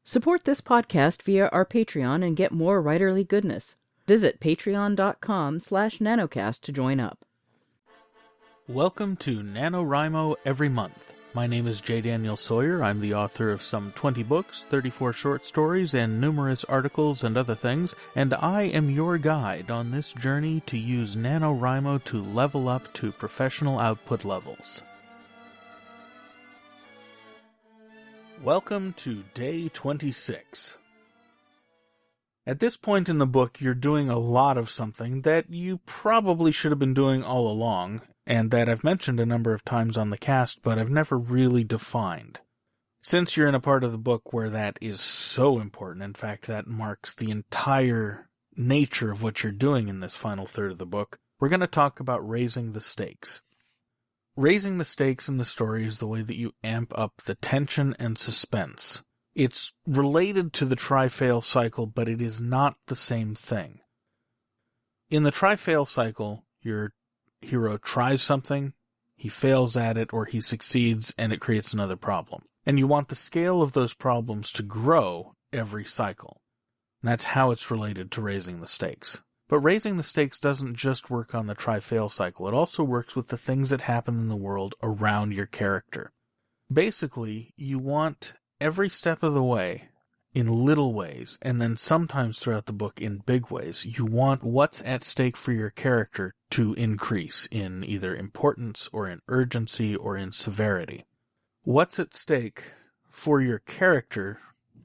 Support this podcast via our Patreon and get more writerly goodness. Visit patreon.com/nanocast to join up. Welcome to NaNoWriMo Every Month. My name is J. Daniel Sawyer. I'm the author of some 20 books, 34 short stories, and numerous articles and other things, and I am your guide on this journey to use NaNoWriMo to level up to professional output levels. Welcome to Day 26. At this point in the book, you're doing a lot of something that you probably should have been doing all along, and that I've mentioned a number of times on the cast, but I've never really defined. Since you're in a part of the book where that is so important, in fact, that marks the entire nature of what you're doing in this final third of the book, we're going to talk about raising the stakes. Raising the stakes in the story is the way that you amp up the tension and suspense. It's related to the try-fail cycle, but it is not the same thing. In the try-fail cycle, your hero tries something, he fails at it, or he succeeds, and it creates another problem. And you want the scale of those problems to grow every cycle. And that's how it's related to raising the stakes. But raising the stakes doesn't just work on the try-fail cycle. It also works with the things that happen in the world around your character. Basically, you want every step of the way, in little ways, and then sometimes throughout the book in big ways, you want what's at stake for your character to increase in either importance or in urgency or in severity. What's at stake for your character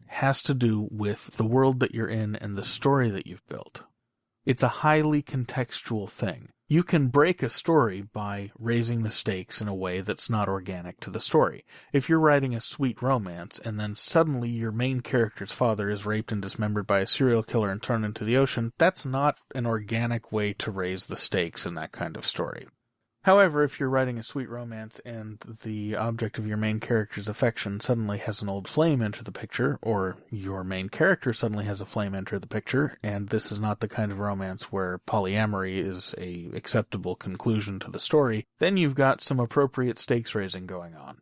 has to do with the world that you're in and the story that you've built. It's a highly contextual thing. You can break a story by raising the stakes in a way that's not organic to the story. If you're writing a sweet romance and then suddenly your main character's father is raped and dismembered by a serial killer and thrown into the ocean, that's not an organic way to raise the stakes in that kind of story. However, if you're writing a sweet romance and the object of your main character's affection suddenly has an old flame enter the picture, or your main character suddenly has a flame enter the picture, and this is not the kind of romance where polyamory is a acceptable conclusion to the story, then you've got some appropriate stakes raising going on.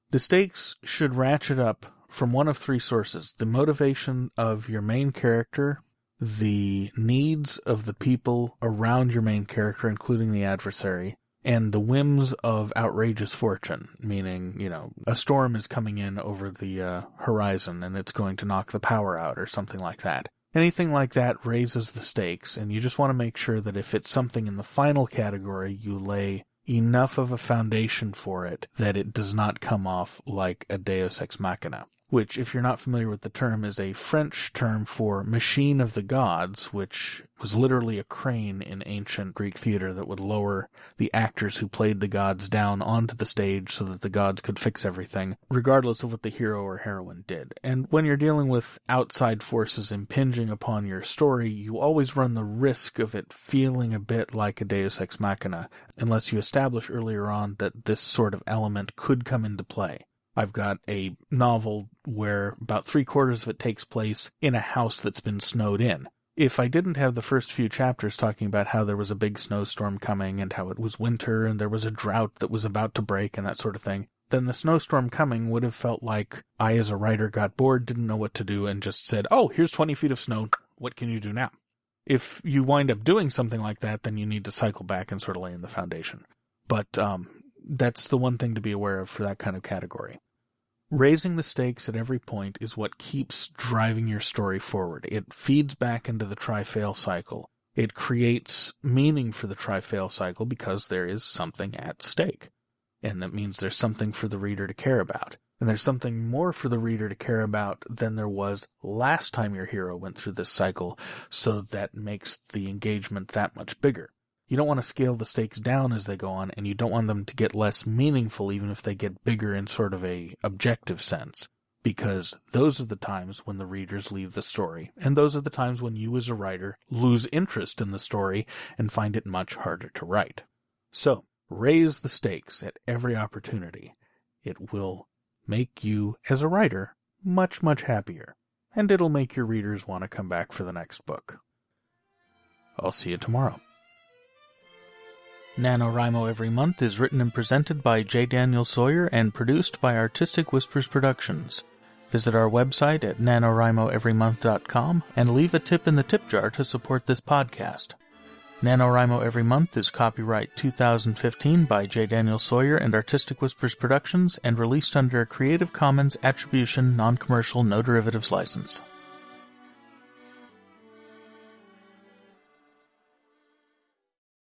The stakes should ratchet up from one of three sources: the motivation of your main character, the needs of the people around your main character, including the adversary, and the whims of outrageous fortune, meaning, a storm is coming in over the horizon and it's going to knock the power out or something like that. Anything like that raises the stakes, and you just want to make sure that if it's something in the final category, you lay enough of a foundation for it that it does not come off like a deus ex machina. Which, if you're not familiar with the term, is a French term for machine of the gods, which was literally a crane in ancient Greek theater that would lower the actors who played the gods down onto the stage so that the gods could fix everything, regardless of what the hero or heroine did. And when you're dealing with outside forces impinging upon your story, you always run the risk of it feeling a bit like a deus ex machina, unless you establish earlier on that this sort of element could come into play. I've got a novel where about 3/4 of it takes place in a house that's been snowed in. If I didn't have the first few chapters talking about how there was a big snowstorm coming and how it was winter and there was a drought that was about to break and that sort of thing, then the snowstorm coming would have felt like I as a writer got bored, didn't know what to do, and just said, oh, here's 20 feet of snow, what can you do now? If you wind up doing something like that, then you need to cycle back and sort of lay in the foundation. But that's the one thing to be aware of for that kind of category. Raising the stakes at every point is what keeps driving your story forward. It feeds back into the try-fail cycle. It creates meaning for the try-fail cycle because there is something at stake. And that means there's something for the reader to care about. And there's something more for the reader to care about than there was last time your hero went through this cycle, so that makes the engagement that much bigger. You don't want to scale the stakes down as they go on, and you don't want them to get less meaningful even if they get bigger in sort of a objective sense, because those are the times when the readers leave the story, and those are the times when you as a writer lose interest in the story and find it much harder to write. So, raise the stakes at every opportunity. It will make you, as a writer, much, much happier, and it'll make your readers want to come back for the next book. I'll see you tomorrow. NaNoWriMo Every Month is written and presented by J. Daniel Sawyer and produced by Artistic Whispers Productions. Visit our website at NaNoWriMoEveryMonth.com and leave a tip in the tip jar to support this podcast. NaNoWriMo Every Month is copyright 2015 by J. Daniel Sawyer and Artistic Whispers Productions and released under a Creative Commons Attribution Non-Commercial No Derivatives license.